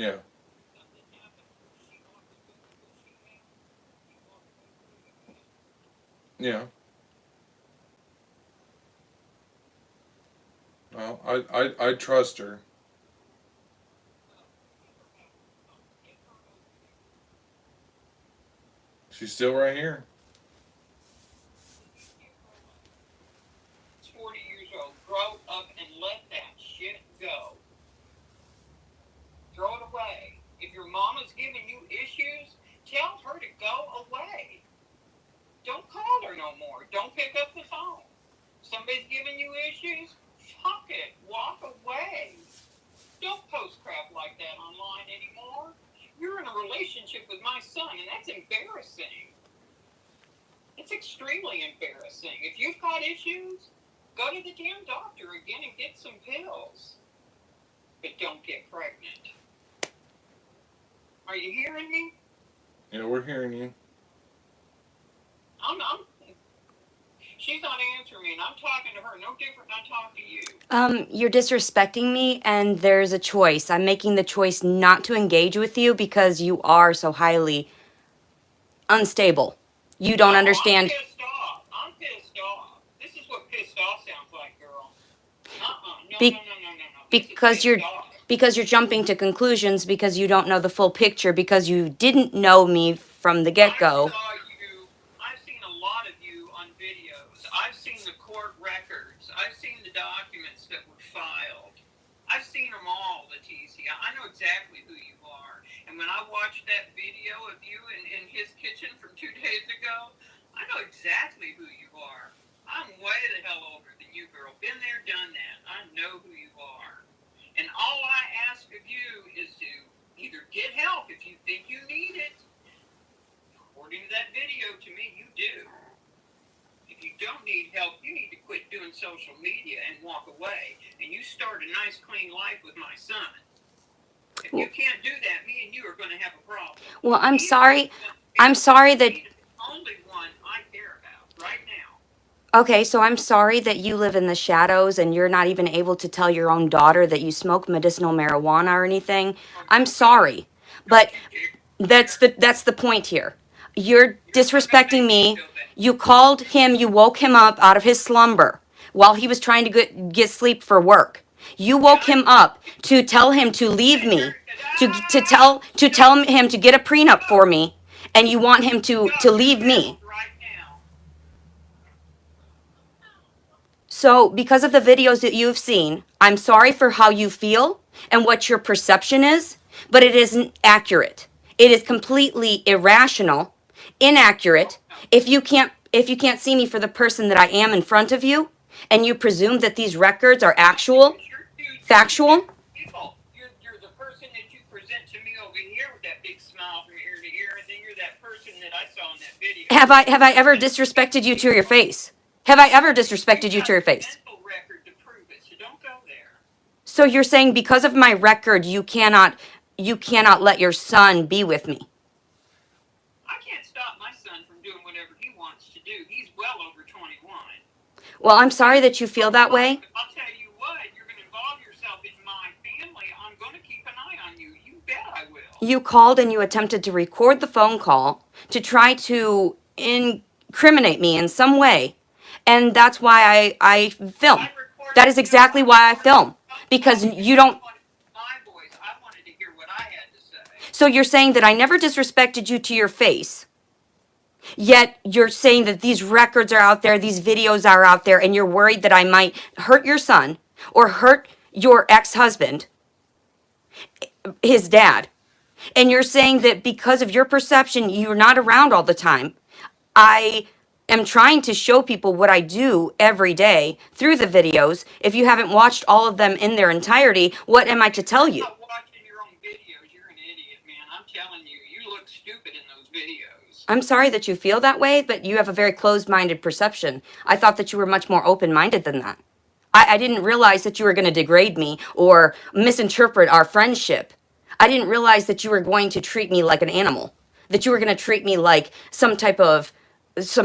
Yeah. Yeah. Well, I trust her. She's still right here. 40 years old. Grow up and let that shit go. Throw it away. If your mama's giving you issues, tell her to go away. Don't call her no more. Don't pick up the phone. Somebody's giving you issues? Fuck it. Walk away. Don't post crap like that online anymore. You're in a relationship with my son, and that's embarrassing. It's extremely embarrassing. If you've got issues, go to the damn doctor again and get some pills. But don't get pregnant. Are you hearing me? Yeah, we're hearing you. I'm she's not answering me, and I'm talking to her no different than I talk to you. You're disrespecting me, and there's a choice. I'm making the choice not to engage with you because you are so highly unstable. You don't understand. I'm pissed off. I'm pissed off. This is what pissed off sounds like, girl. No, Be- no, no, no, no, no. because you're because you're jumping to conclusions because you don't know the full picture because you didn't know me from the get-go. I've seen a lot of you on videos. I've seen the court records. I've seen the documents that were filed. I've seen them all, Letiddy. I know exactly who you are. And when I watched that video of you in his kitchen from 2 days ago, I know exactly who you are. I'm way the hell older than you, girl. Been there, done that. I know who you are. And all I ask of you is to either get help if you think you need it. According to that video, to me, you do. If you don't need help, you need to quit doing social media and walk away. And you start a nice, clean life with my son. If you can't do that, me and you are going to have a problem. Well, I'm sorry. I'm sorry that. He's the only one I care about right now. Okay, so I'm sorry that you live in the shadows and you're not even able to tell your own daughter that you smoke medicinal marijuana or anything. I'm sorry, but that's the point here. You're disrespecting me. You called him, you woke him up out of his slumber while he was trying to get sleep for work. You woke him up to tell him to leave me, to tell him to get a prenup for me, and you want him to leave me. So, because of the videos that you've seen, I'm sorry for how you feel and what your perception is, but it isn't accurate. It is completely irrational, inaccurate. If you can't see me for the person that I am in front of you, and you presume that these records are actual, factual. You're the person that you present to me over here with that big smile from ear to ear, and then you're that person that I saw in that video. Have I ever disrespected you to your face? Have I ever disrespected you to your face? Record to prove it, so don't go there. So you're saying because of my record you cannot let your son be with me? I can't stop my son from doing whatever he wants to do. He's well over 21. Well, I'm sorry that you feel that way. I'll tell you what, you're going to involve yourself in my family. I'm going to keep an eye on you. You bet I will. You called and you attempted to record the phone call to try to incriminate me in some way. And that's why I film. That is exactly why I film. Because you don't. My voice, I wanted to hear what I had to say. So you're saying that I never disrespected you to your face. Yet you're saying that these records are out there, these videos are out there, and you're worried that I might hurt your son or hurt your ex-husband, his dad. And you're saying that because of your perception, you're not around all the time. I am trying to show people what I do every day through the videos. If you haven't watched all of them in their entirety, what am I to tell you? You're not watching your own videos. You're an idiot, man. I'm telling you, you look stupid in those videos. I'm sorry that you feel that way, but you have a very closed-minded perception. I thought that you were much more open-minded than that. I didn't realize that you were going to degrade me or misinterpret our friendship. I didn't realize that you were going to treat me like an animal, that you were going to treat me like some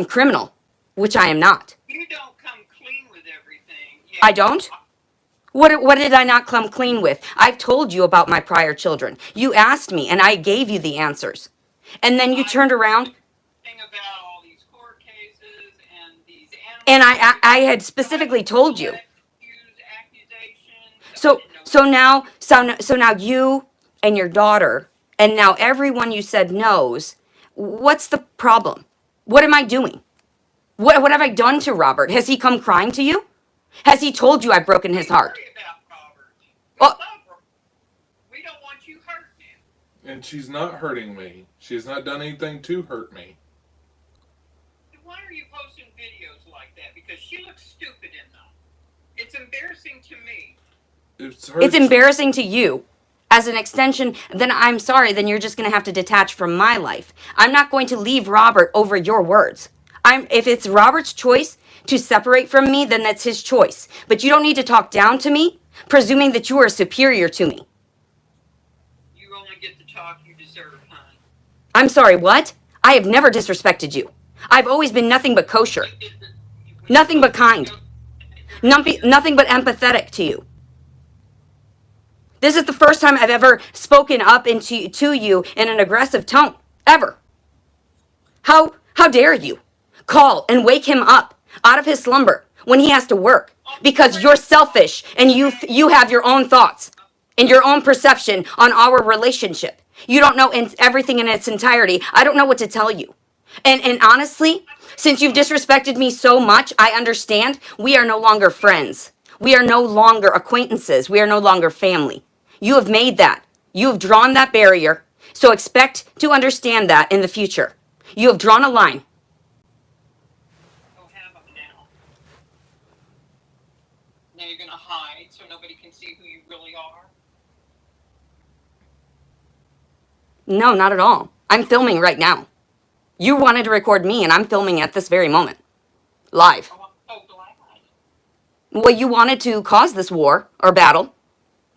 criminal, which I am not. You don't come clean with everything. Yeah, I don't? What did I not come clean with? I've told you about my prior children. You asked me and I gave you the answers. And then you turned around Thing about all these court cases and these and animal I had specifically told you. accusations. I So didn't know so now you and your daughter and now everyone you said knows. What's the problem? What am I doing? What have I done to Robert? Has he come crying to you? Has he told you I've broken his heart? worry about Robert. We Oh, love Robert. We don't want you hurting him. And she's not hurting me. She has not done anything to hurt me. Then why are you posting videos like that? Because she looks stupid in them. It's embarrassing to me. it's embarrassing to you. As an extension, then I'm sorry, then you're just going to have to detach from my life. I'm not going to leave Robert over your words. If it's Robert's choice to separate from me, then that's his choice. But you don't need to talk down to me, presuming that you are superior to me. You only get the talk you deserve, hon. I'm sorry, what? I have never disrespected you. I've always been nothing but kosher, nothing but kind, nothing but empathetic to you. This is the first time I've ever spoken up to you in an aggressive tone, ever. How dare you call and wake him up out of his slumber when he has to work because you're selfish and you have your own thoughts and your own perception on our relationship. You don't know everything in its entirety. I don't know what to tell you. And honestly, since you've disrespected me so much, I understand we are no longer friends. We are no longer acquaintances. We are no longer family. You have made that. You have drawn that barrier. So expect to understand that in the future. You have drawn a line. Go have them now. Now you're going to hide so nobody can see who you really are. No, not at all. I'm filming right now. You wanted to record me, and I'm filming at this very moment. Live. Oh, I'm so glad. Well, you wanted to cause this war or battle.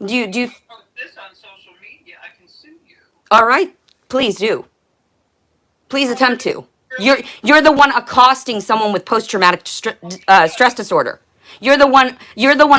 Do you Post this on social media, I can sue you. all right, please do. Please attempt to. You're the one accosting someone with post-traumatic stress disorder. You're the one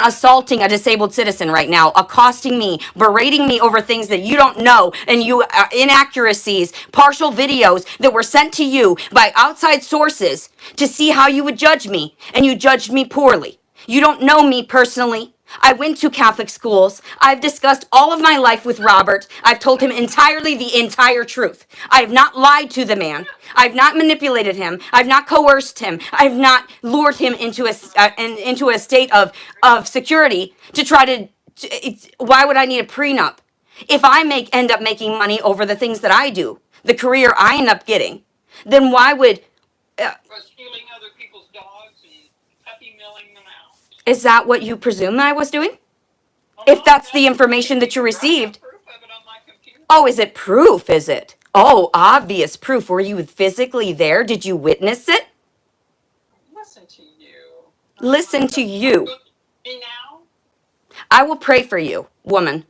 assaulting a disabled citizen right now, accosting me, berating me over things that you don't know, and you inaccuracies, partial videos that were sent to you by outside sources to see how you would judge me, and you judged me poorly. You don't know me personally. I went to Catholic schools. I've discussed all of my life with Robert. I've told him entirely the entire truth. I have not lied to the man. I've not manipulated him. I've not coerced him. I've not lured him into a state of security to try why would I need a prenup? If I end up making money over the things that I do, the career I end up getting, then why would Was stealing other people's dogs and puppy milling them out. is that what you presume I was doing? Oh, If no, that's the information that you I have received. proof of it on my computer. Oh, is it proof, is it? Oh, obvious proof. Were you physically there? Did you witness it? Listen to you. Listen to you. Me now? I will pray for you, woman.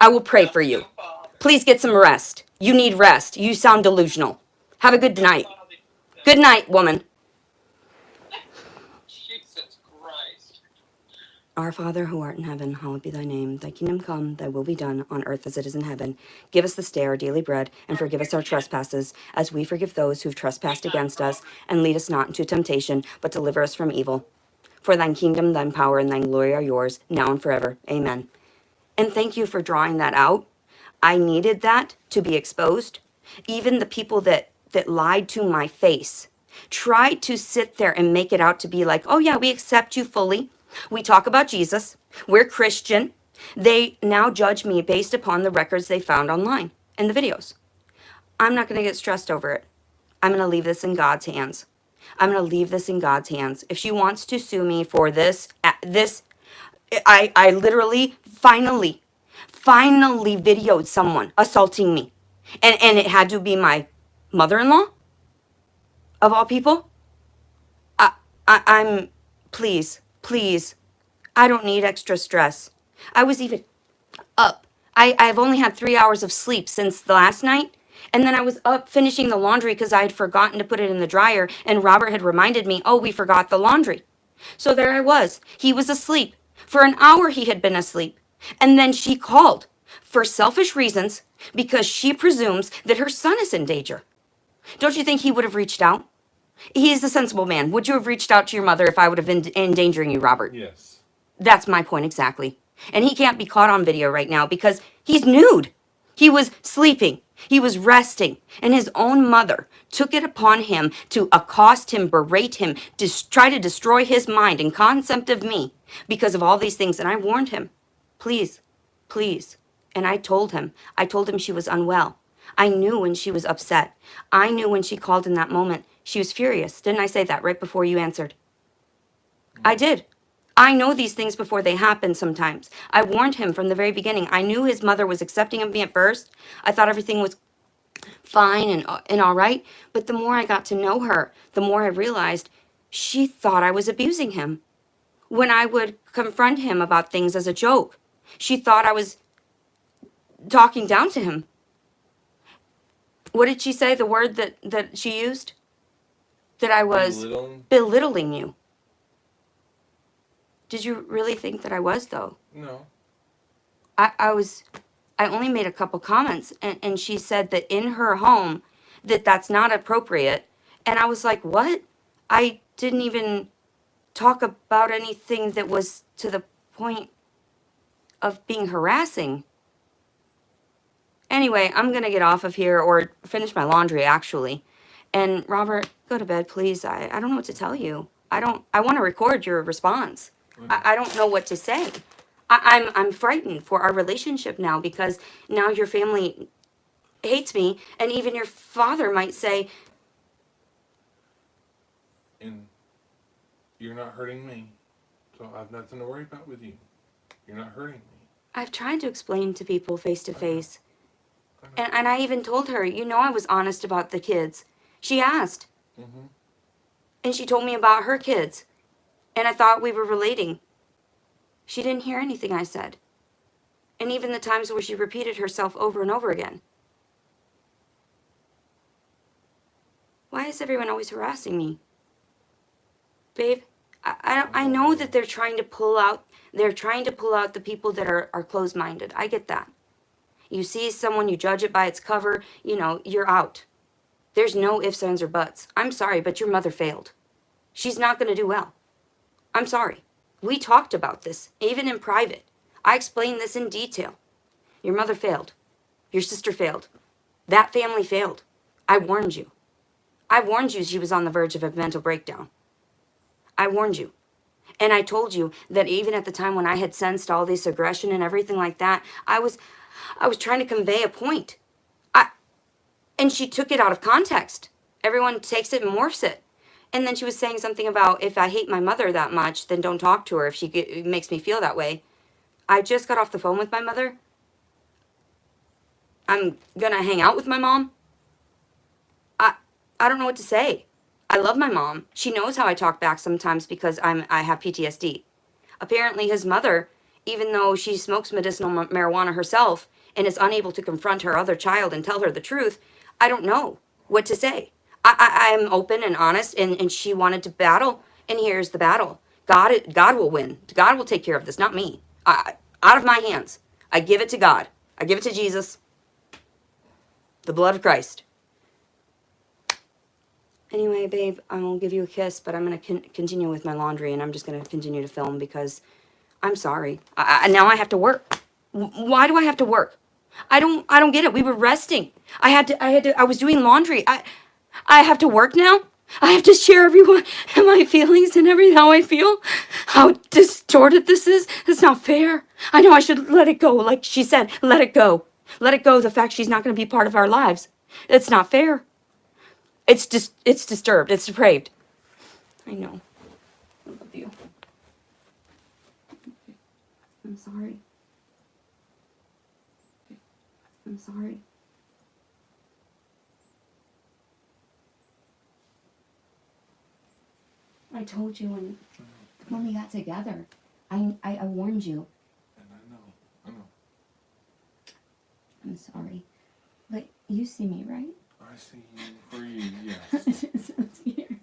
I will pray for you. No father. Please get some rest. You need rest. You sound delusional. Have a good night. Father. Good night, woman. Jesus Christ. Our Father who art in heaven, hallowed be thy name. Thy kingdom come, thy will be done, on earth as it is in heaven. Give us this day our daily bread, and forgive us our trespasses, as we forgive those who've trespassed against us. And lead us not into temptation, but deliver us from evil. For thine kingdom, thine power, and thine glory are yours, now and forever. Amen. And thank you for drawing that out. I needed that to be exposed. Even the people that lied to my face tried to sit there and make it out to be like, oh yeah, we accept you fully. We talk about Jesus. We're Christian. They now judge me based upon the records they found online and the videos. I'm not going to get stressed over it. I'm going to leave this in God's hands. I'm going to leave this in God's hands. If she wants to sue me for this, I literally finally videoed someone assaulting me. And it had to be my mother-in-law, of all people. I'm, please, I don't need extra stress. I was even up. I've only had 3 hours of sleep since the last night. And then I was up finishing the laundry because I had forgotten to put it in the dryer. And Robert had reminded me, oh, we forgot the laundry. So there I was. He was asleep. For an hour he had been asleep. And then she called for selfish reasons because she presumes that her son is in danger. Don't you think he would have reached out? He is a sensible man. Would you have reached out to your mother if I would have been endangering you, Robert? Yes. That's my point exactly. And he can't be caught on video right now because he's nude. He was sleeping. He was resting. And his own mother took it upon him to accost him, berate him, try to destroy his mind and concept of me because of all these things. And I warned him, please, please. And I told him she was unwell. I knew when she was upset. I knew when she called in that moment. She was furious. Didn't I say that right before you answered? I did. I know these things before they happen sometimes. I warned him from the very beginning. I knew his mother was accepting of me at first. I thought everything was fine and all right. But the more I got to know her, the more I realized she thought I was abusing him. When I would confront him about things as a joke, she thought I was talking down to him. What did she say? The word that she used? That I was belittling you. Did you really think that I was, though? No. I only made a couple comments, and she said that in her home, that's not appropriate. And I was like, what? I didn't even talk about anything that was to the point of being harassing. Anyway, I'm going to get off of here or finish my laundry, actually. And Robert, go to bed, please. I don't know what to tell you. I want to record your response. I don't know what to say. I'm frightened for our relationship now because now your family hates me, and even your father might say, And you're not hurting me, so I have nothing to worry about with you. You're not hurting me. I've tried to explain to people face to face. And I even told her, I was honest about the kids. She asked. Mm-hmm. And she told me about her kids. And I thought we were relating. She didn't hear anything I said. And even the times where she repeated herself over and over again. Why is everyone always harassing me? Babe, I know that they're trying to pull out the people that are closed-minded. I get that. You see someone, you judge it by its cover, you're out. There's no ifs, ands, or buts. I'm sorry, but your mother failed. She's not going to do well. I'm sorry. We talked about this, even in private. I explained this in detail. Your mother failed. Your sister failed. That family failed. I warned you. I warned you she was on the verge of a mental breakdown. I warned you. And I told you that even at the time when I had sensed all this aggression and everything like that, I was trying to convey a point. And she took it out of context. Everyone takes it and morphs it. And then she was saying something about, if I hate my mother that much, then don't talk to her if she makes me feel that way. I just got off the phone with my mother. I'm gonna hang out with my mom. I don't know what to say. I love my mom. She knows how I talk back sometimes because I have PTSD. Apparently his mother, even though she smokes medicinal marijuana herself and is unable to confront her other child and tell her the truth, I don't know what to say. I'm open and honest, and she wanted to battle, and here's the battle. God will win. God will take care of this, not me. Out of my hands. I give it to God. I give it to Jesus. The blood of Christ. Anyway, babe, I will give you a kiss, but I'm going to continue with my laundry, and I'm just going to continue to film because I'm sorry. Now I have to work. Why do I have to work? I don't get it. We were resting. I was doing laundry. I have to work now? I have to share everyone and my feelings and how I feel? How distorted this is? It's not fair. I know I should let it go. Like she said, let it go. Let it go, the fact she's not going to be part of our lives. It's not fair. It's disturbed. It's depraved. I know. I love you. I'm sorry. I'm sorry. I told you when we got together. I warned you. And I know. I'm sorry. But you see me, right? I see you for you, yes. I'm scared.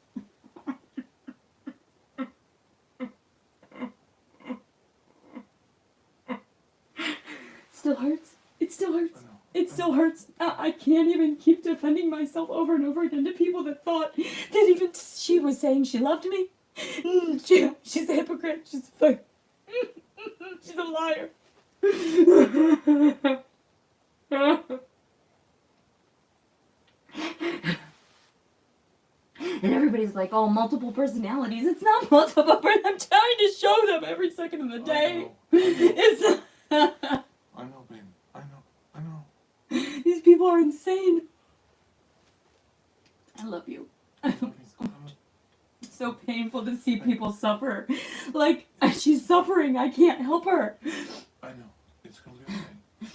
still hurts. It still hurts. I know. It still hurts. I can't even keep defending myself over and over again to people that thought that even she was saying she loved me. She's a hypocrite. She's a fuck. She's a liar. And everybody's like, oh, multiple personalities. It's not multiple personalities. I'm trying to show them every second of the day. It's I know, babe. I know. These people are insane. I love you. I love you so much. It's so painful to see people suffer. Like, she's suffering. I can't help her. I know. It's gonna be okay.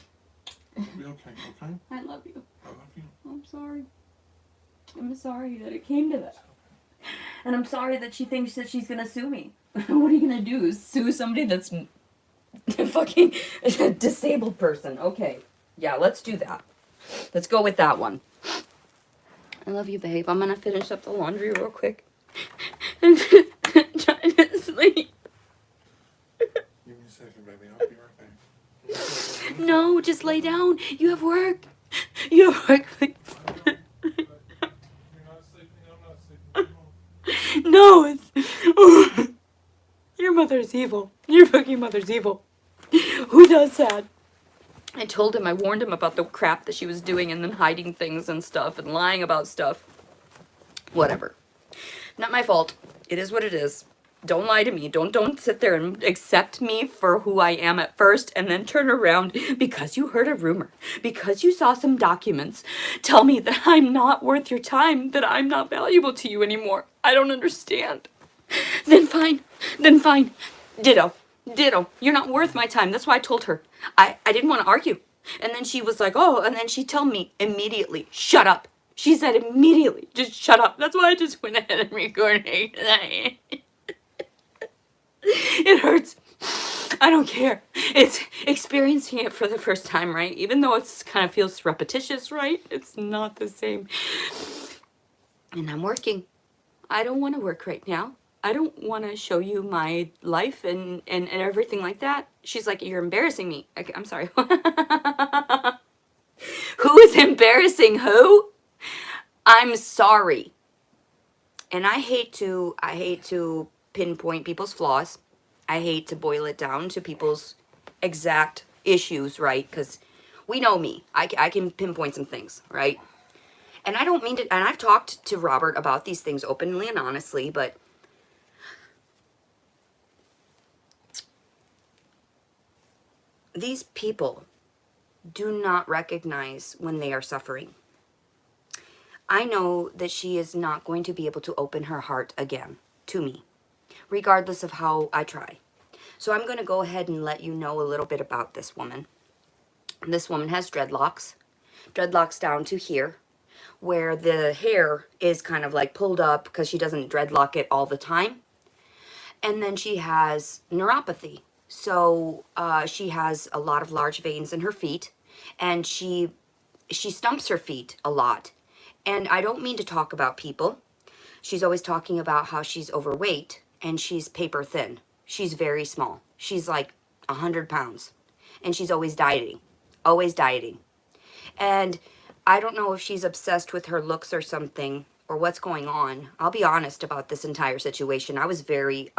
It'll be okay, okay? I love you. I love you. I'm sorry. I'm sorry that it came to that. And I'm sorry that she thinks that she's gonna sue me. What are you gonna do? Sue somebody that's Fucking disabled person. Okay. Yeah, let's do that. Let's go with that one. I love you, babe. I'm gonna finish up the laundry real quick. I'm trying to sleep. Give me a second, baby. I'll be right back. No, just lay down. You have work. You have work. You're not sleeping. I'm not sleeping. Come on. No, it's... Your mother's evil. Your fucking mother's evil. Who does that? I told him, I warned him about the crap that she was doing and then hiding things and stuff and lying about stuff. Whatever. Not my fault. It is what it is. Don't lie to me. Don't sit there and accept me for who I am at first and then turn around because you heard a rumor, because you saw some documents. Tell me that I'm not worth your time, that I'm not valuable to you anymore. I don't understand. Then fine. Then fine. Ditto. Ditto. You're not worth my time. That's why I told her. I didn't want to argue. And then she was like, oh, and then she told me immediately, shut up. She said immediately, just shut up. That's why I just went ahead and recorded it. It hurts. I don't care. It's experiencing it for the first time, right? Even though it's kind of feels repetitious, right? It's not the same. And I'm working. I don't want to work right now. I don't want to show you my life and everything like that. She's like, you're embarrassing me. I'm sorry. Who is embarrassing who? I'm sorry. And I hate to pinpoint people's flaws. I hate to boil it down to people's exact issues, right? Because we know me. I can pinpoint some things, right? And I don't mean to, and I've talked to Robert about these things openly and honestly, but these people do not recognize when they are suffering. I know that she is not going to be able to open her heart again to me, regardless of how I try. So I'm going to go ahead and let you know a little bit about this woman. This woman has dreadlocks down to here, where the hair is kind of like pulled up because she doesn't dreadlock it all the time. And then she has neuropathy. So she has a lot of large veins in her feet, and she stumps her feet a lot. And I don't mean to talk about people. She's always talking about how she's overweight and she's paper thin. She's very small. She's like 100 pounds. And she's always dieting. Always dieting. And I don't know if she's obsessed with her looks or something or what's going on. I'll be honest about this entire situation. I was very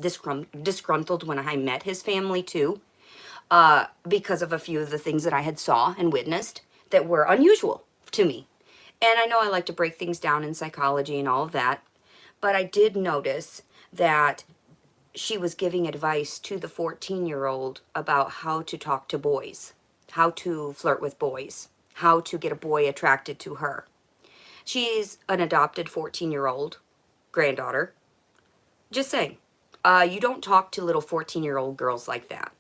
disgruntled when I met his family too, because of a few of the things that I had saw and witnessed that were unusual to me. And I know I like to break things down in psychology and all of that, but I did notice that she was giving advice to the 14-year-old about how to talk to boys, how to flirt with boys, how to get a boy attracted to her. She's an adopted 14-year-old granddaughter. Just saying, you don't talk to little 14-year-old girls like that.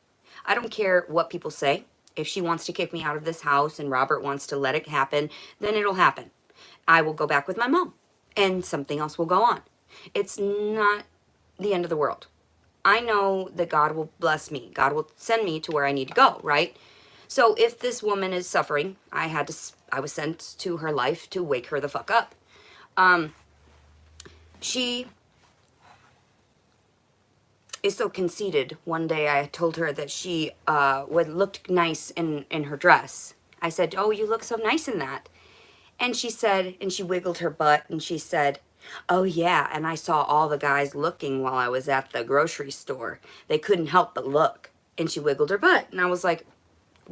I don't care what people say. If she wants to kick me out of this house and Robert wants to let it happen, then it'll happen. I will go back with my mom and something else will go on. It's not the end of the world. I know that God will bless me. God will send me to where I need to go, right? So if this woman is suffering, I was sent to her life to wake her the fuck up. is so conceited. One day I told her that she would look nice in her dress. I said, "Oh, you look so nice in that." And she said, and she wiggled her butt and she said, "Oh yeah, and I saw all the guys looking while I was at the grocery store. They couldn't help but look." And she wiggled her butt. And I was like,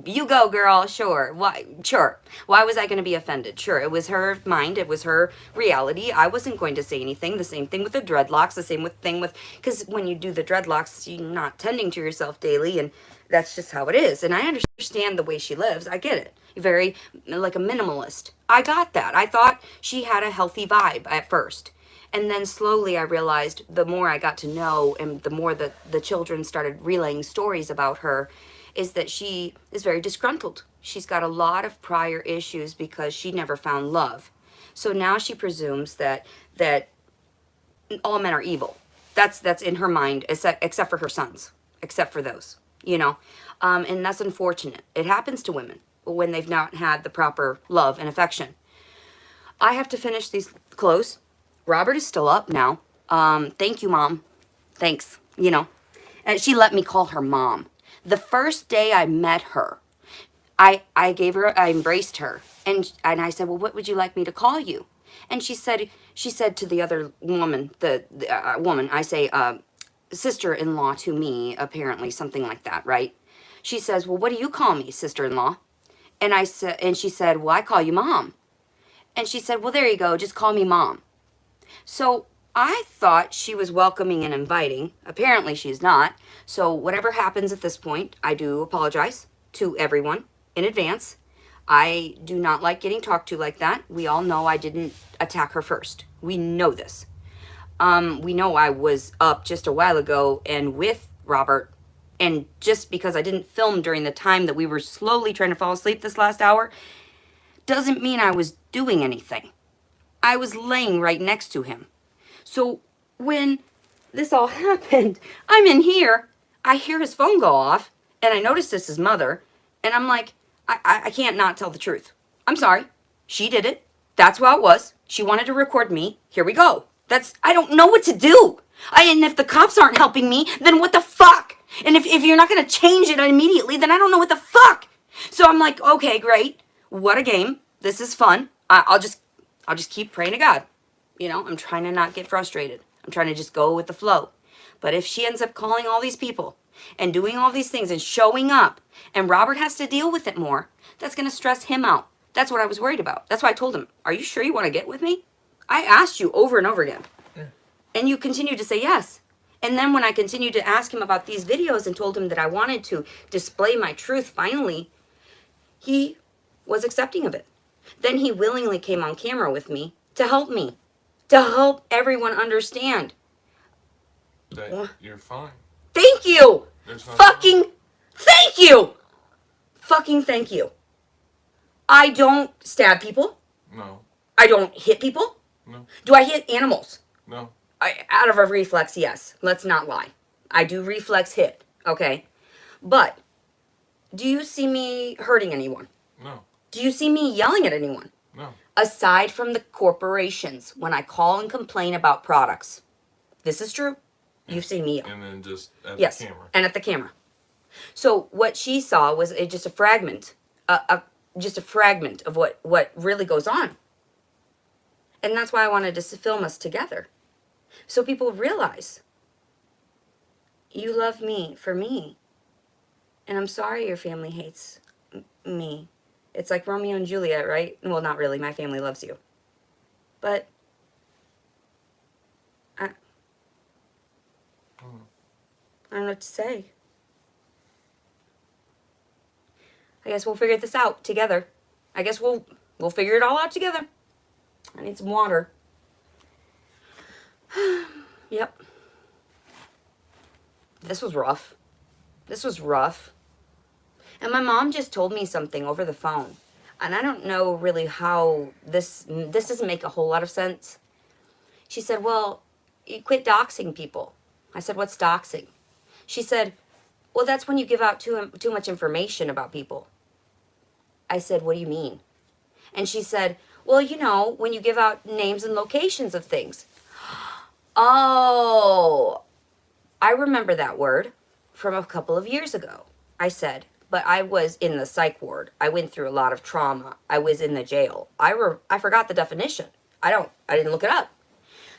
"You go, girl, sure. Why? Sure. Why was I going to be offended? Sure, it was her mind. It was her reality. I wasn't going to say anything. The same thing with the dreadlocks. The same thing with, because when you do the dreadlocks, you're not tending to yourself daily, and that's just how it is. And I understand the way she lives. I get it. Very, like a minimalist. I got that. I thought she had a healthy vibe at first. And then slowly I realized the more I got to know and the more that the children started relaying stories about her, is that she is very disgruntled. She's got a lot of prior issues because she never found love. So now she presumes that all men are evil. That's in her mind, except for her sons, except for those, you know. And that's unfortunate. It happens to women when they've not had the proper love and affection. I have to finish these clothes. Robert is still up now. Thank you, Mom. Thanks, you know. And she let me call her Mom. The first day I met her, I embraced her, and I said, "Well, what would you like me to call you?" And she said to the other woman, the woman, I say, sister-in-law to me, apparently, something like that, right? She says, "Well, what do you call me, sister-in-law?" And she said, "Well, I call you Mom." And she said, "Well, there you go, just call me Mom." So I thought she was welcoming and inviting. Apparently she's not. So whatever happens at this point, I do apologize to everyone in advance. I do not like getting talked to like that. We all know I didn't attack her first. We know this. We know I was up just a while ago and with Robert. And just because I didn't film during the time that we were slowly trying to fall asleep this last hour, doesn't mean I was doing anything. I was laying right next to him. So when this all happened, I'm in here, I hear his phone go off, and I notice it's his mother, and I'm like, I can't not tell the truth. I'm sorry. She did it. That's how it was. She wanted to record me. Here we go. I don't know what to do. And if the cops aren't helping me, then what the fuck? And if you're not going to change it immediately, then I don't know what the fuck. So I'm like, okay, great. What a game. This is fun. I'll just keep praying to God. You know, I'm trying to not get frustrated. I'm trying to just go with the flow. But if she ends up calling all these people and doing all these things and showing up, and Robert has to deal with it more, that's going to stress him out. That's what I was worried about. That's why I told him, "Are you sure you want to get with me?" I asked you over and over again. Yeah. And you continued to say yes. And then when I continued to ask him about these videos and told him that I wanted to display my truth finally, he was accepting of it. Then he willingly came on camera with me, to help everyone understand. That you're fine. Thank you! Fucking wrong. thank you! Fucking thank you. I don't stab people. No. I don't hit people. No. Do I hit animals? No. Out of a reflex, yes. Let's not lie. I do reflex hit, okay? But do you see me hurting anyone? No. Do you see me yelling at anyone? No. Aside from the corporations, when I call and complain about products. This is true. You've seen me yell. And then just at Yes, the camera. and at the camera. So what she saw was just a fragment, just a fragment of what really goes on. And that's why I wanted to film us together. So people realize you love me for me. And I'm sorry your family hates me. It's like Romeo and Juliet, right? Well, not really. My family loves you. But I don't know what to say. I guess we'll figure this out together. I guess we'll figure it all out together. I need some water. Yep. This was rough. This was rough. And my mom just told me something over the phone. And I don't know really how this doesn't make a whole lot of sense. She said, "Well, you quit doxing people." I said, "What's doxing?" She said, "Well, that's when you give out too much information about people." I said, "What do you mean?" And she said, "Well, you know, when you give out names and locations of things." Oh, I remember that word from a couple of years ago. I said, but I was in the psych ward. I went through a lot of trauma. I was in the jail. I forgot the definition. I didn't look it up.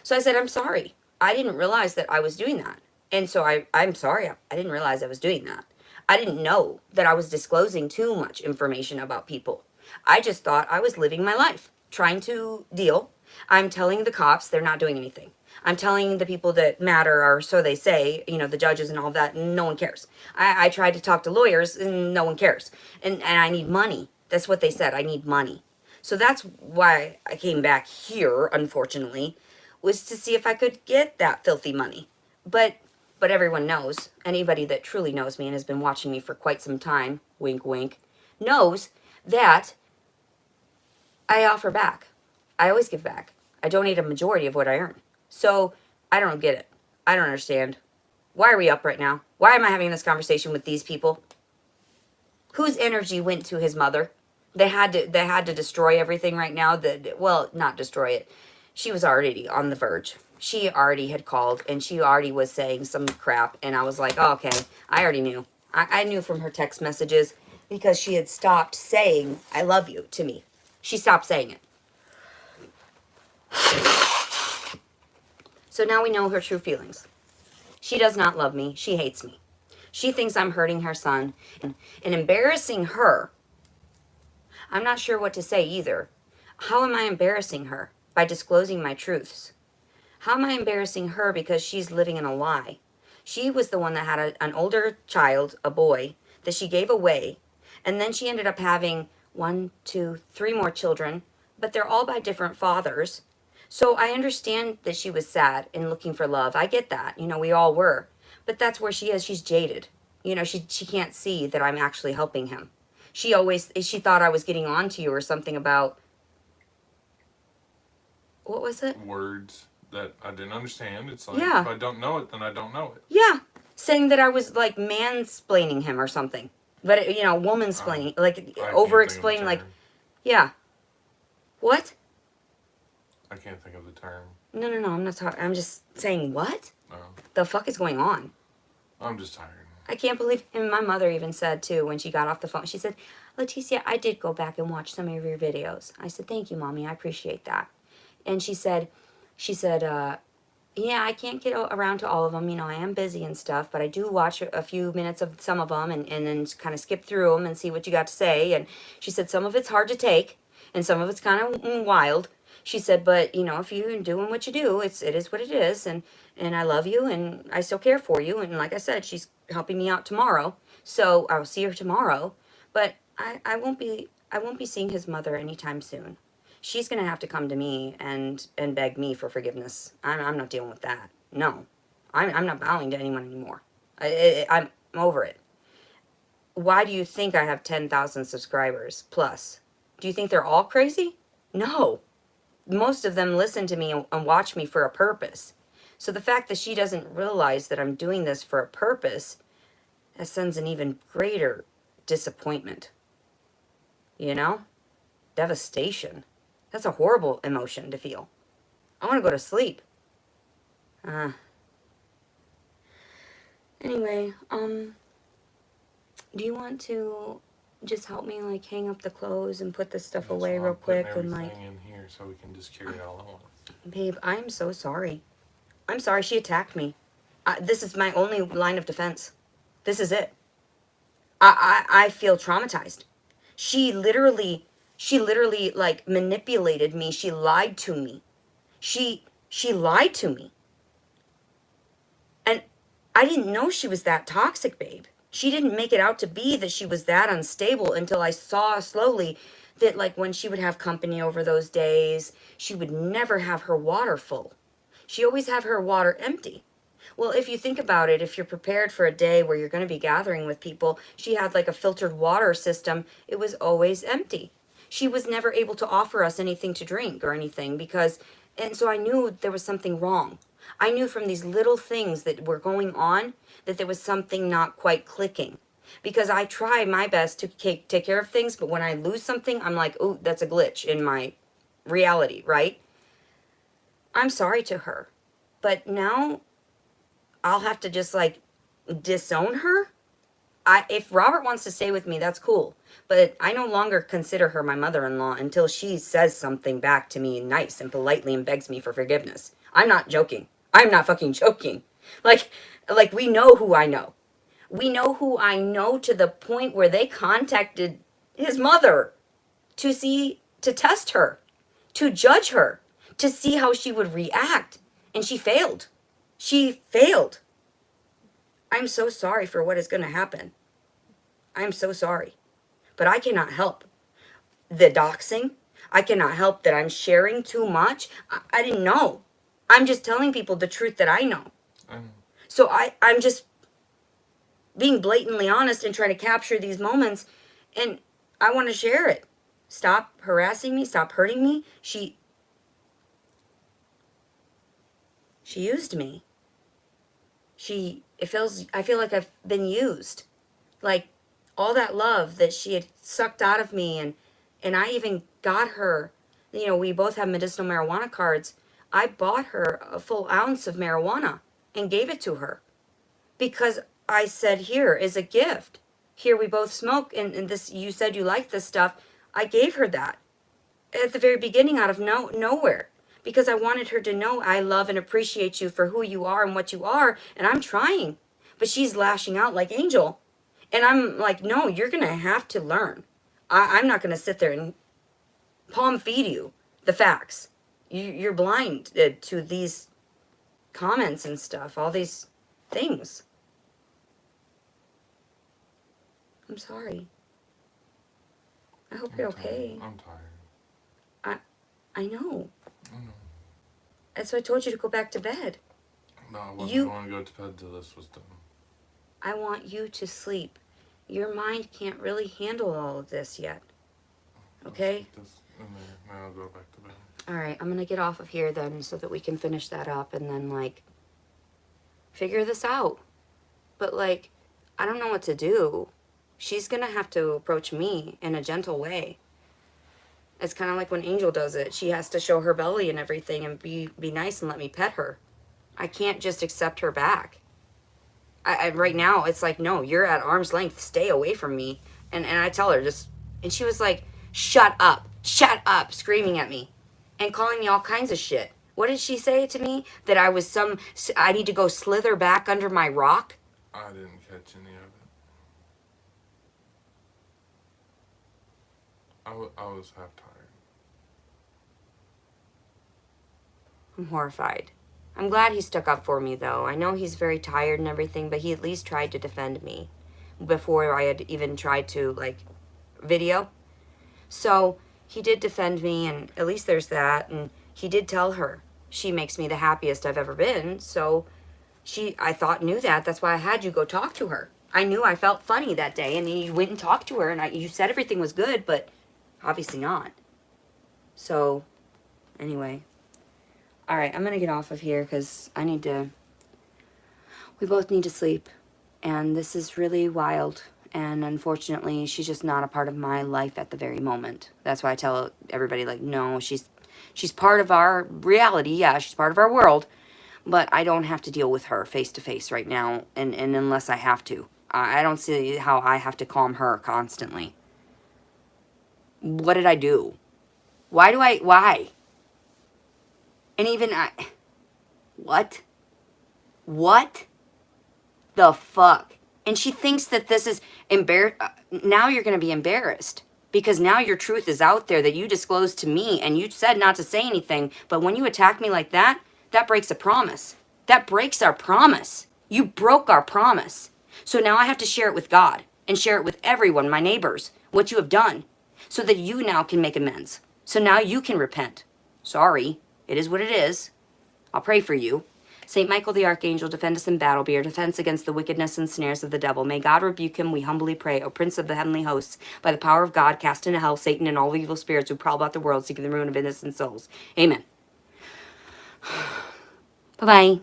So I said, I'm sorry. I didn't realize that I was doing that. And so I'm sorry. I didn't realize I was doing that. I didn't know that I was disclosing too much information about people. I just thought I was living my life, trying to deal. I'm telling the cops they're not doing anything. I'm telling the people that matter, or so they say, you know, the judges and all that, and no one cares. I tried to talk to lawyers, and no one cares. And I need money. That's what they said. I need money. So that's why I came back here, unfortunately, was to see if I could get that filthy money. But everyone knows, anybody that truly knows me and has been watching me for quite some time, wink wink, knows that I offer back. I always give back. I donate a majority of what I earn. So I don't get it. I don't understand. Why are we up right now? Why am I having this conversation with these people? Whose energy went to his mother? They had to destroy everything right now. Well, not destroy it. She was already on the verge. She already had called and she already was saying some crap, and I was like, oh, okay, I already knew. I knew from her text messages because she had stopped saying I love you to me. She stopped saying it. So now we know her true feelings. She does not love me. She hates me. She thinks I'm hurting her son and embarrassing her. I'm not sure what to say either. How am I embarrassing her? By disclosing my truths. How am I embarrassing her because she's living in a lie? She was the one that had an older child, a boy, that she gave away. And then she ended up having 1, 2, 3 more children, but they're all by different fathers. So I understand that she was sad and looking for love. I get that. You know, we all were. But that's where she is. She's jaded. You know, she can't see that I'm actually helping him. She thought I was getting on to you or something about, what was it? Words that I didn't understand. It's like, Yeah. if I don't know it, then I don't know it. Yeah. Saying that I was like mansplaining him or something. But, you know, womansplaining, like I can't think of the over-explaining, like, term. yeah. What? I can't think of the term. No, I'm not talking. I'm just saying, what? No, The fuck is going on? I'm just tired. I can't believe, and my mother even said too, when she got off the phone, she said, Leticia, I did go back and watch some of your videos. I said, thank you, Mommy, I appreciate that. And she said, yeah, I can't get around to all of them. You know, I am busy and stuff, but I do watch a few minutes of some of them and then kind of skip through them and see what you got to say. And she said, some of it's hard to take and some of it's kind of wild. She said, but, you know, if you're doing what you do, it is what it is. And I love you and I still care for you. And like I said, she's helping me out tomorrow. So I'll see her tomorrow. But I won't be seeing his mother anytime soon. She's going to have to come to me and beg me for forgiveness. I'm not dealing with that. No. I'm not bowing to anyone anymore. I'm over it. Why do you think I have 10,000 subscribers plus? Do you think they're all crazy? No. Most of them listen to me and watch me for a purpose. So the fact that she doesn't realize that I'm doing this for a purpose, that sends an even greater disappointment. You know? Devastation. That's a horrible emotion to feel. I want to go to sleep. Anyway, do you want to just help me, like, hang up the clothes and put this stuff That's away why real I'm putting quick and, like... everything in here so we can just carry it all on. Babe, I'm so sorry. I'm sorry she attacked me. This is my only line of defense. This is it. I feel traumatized. She literally, like, manipulated me. She lied to me. She lied to me. And I didn't know she was that toxic, babe. She didn't make it out to be that she was that unstable until I saw slowly that, like, when she would have company over those days, she would never have her water full. She always have her water empty. Well, if you think about it, if you're prepared for a day where you're going to be gathering with people, she had like a filtered water system. It was always empty. She was never able to offer us anything to drink or anything because, and so I knew there was something wrong. I knew from these little things that were going on that there was something not quite clicking. Because I try my best to take care of things, but when I lose something, I'm like, oh, that's a glitch in my reality, right? I'm sorry to her. But now I'll have to just like disown her. If Robert wants to stay with me, that's cool. But I no longer consider her my mother-in-law until she says something back to me nice and politely and begs me for forgiveness. I'm not joking. I'm not fucking joking. Like we know who I know. We know who I know to the point where they contacted his mother to test her, to judge her, to see how she would react. And she failed. She failed. I'm so sorry for what is going to happen. I'm so sorry. But I cannot help the doxing. I cannot help that I'm sharing too much. I didn't know. I'm just telling people the truth that I know. I know. So I'm just being blatantly honest and trying to capture these moments. And I want to share it. Stop harassing me. Stop hurting me. She used me. I feel like I've been used. Like all that love that she had sucked out of me, and I even got her, we both have medicinal marijuana cards. I bought her a full ounce of marijuana and gave it to her because I said, here is a gift. Here we both smoke, and this, you said you like this stuff. I gave her that at the very beginning out of nowhere. Because I wanted her to know I love and appreciate you for who you are and what you are. And I'm trying. But she's lashing out like Angel. And I'm like, no, you're going to have to learn. I'm not going to sit there and palm feed you the facts. You're blind to these comments and stuff. All these things. I'm sorry. I hope you're okay. I'm tired. I know. I know. That's why I told you to go back to bed. No, I wasn't going to go to bed till this was done. I want you to sleep. Your mind can't really handle all of this yet. Okay? And then I'll go back to bed. Alright, I'm gonna get off of here then so that we can finish that up and then, like, figure this out. But, like, I don't know what to do. She's gonna have to approach me in a gentle way. It's kind of like when Angel does it. She has to show her belly and everything and be nice and let me pet her. I can't just accept her back. Right now, it's like, no, you're at arm's length. Stay away from me. And I tell her just... And she was like, shut up, screaming at me. And calling me all kinds of shit. What did she say to me? That I need to go slither back under my rock? I didn't catch any of it. I was half tired. I'm horrified. I'm glad he stuck up for me, though. I know he's very tired and everything, but he at least tried to defend me before I had even tried to, like, video. So he did defend me, and at least there's that. And he did tell her she makes me the happiest I've ever been. So I thought, knew that. That's why I had you go talk to her. I knew I felt funny that day, and you went and talked to her, and you said everything was good, but obviously not. So, anyway. Alright, I'm gonna get off of here because we both need to sleep. And this is really wild. And unfortunately, she's just not a part of my life at the very moment. That's why I tell everybody, like, no, she's part of our reality. Yeah, she's part of our world. But I don't have to deal with her face to face right now. And unless I have to. I don't see how I have to calm her constantly. What did I do? Why? And even what? What the fuck? And she thinks that this is now you're going to be embarrassed. Because now your truth is out there that you disclosed to me. And you said not to say anything. But when you attack me like that, that breaks a promise. That breaks our promise. You broke our promise. So now I have to share it with God. And share it with everyone, my neighbors. What you have done. So that you now can make amends. So now you can repent. Sorry. It is what it is. I'll pray for you. Saint Michael the Archangel, defend us in battle. Be our defense against the wickedness and snares of the devil. May God rebuke him, we humbly pray. O Prince of the heavenly hosts, by the power of God, cast into hell Satan and all evil spirits who prowl about the world, seeking the ruin of innocent souls. Amen. Bye-bye.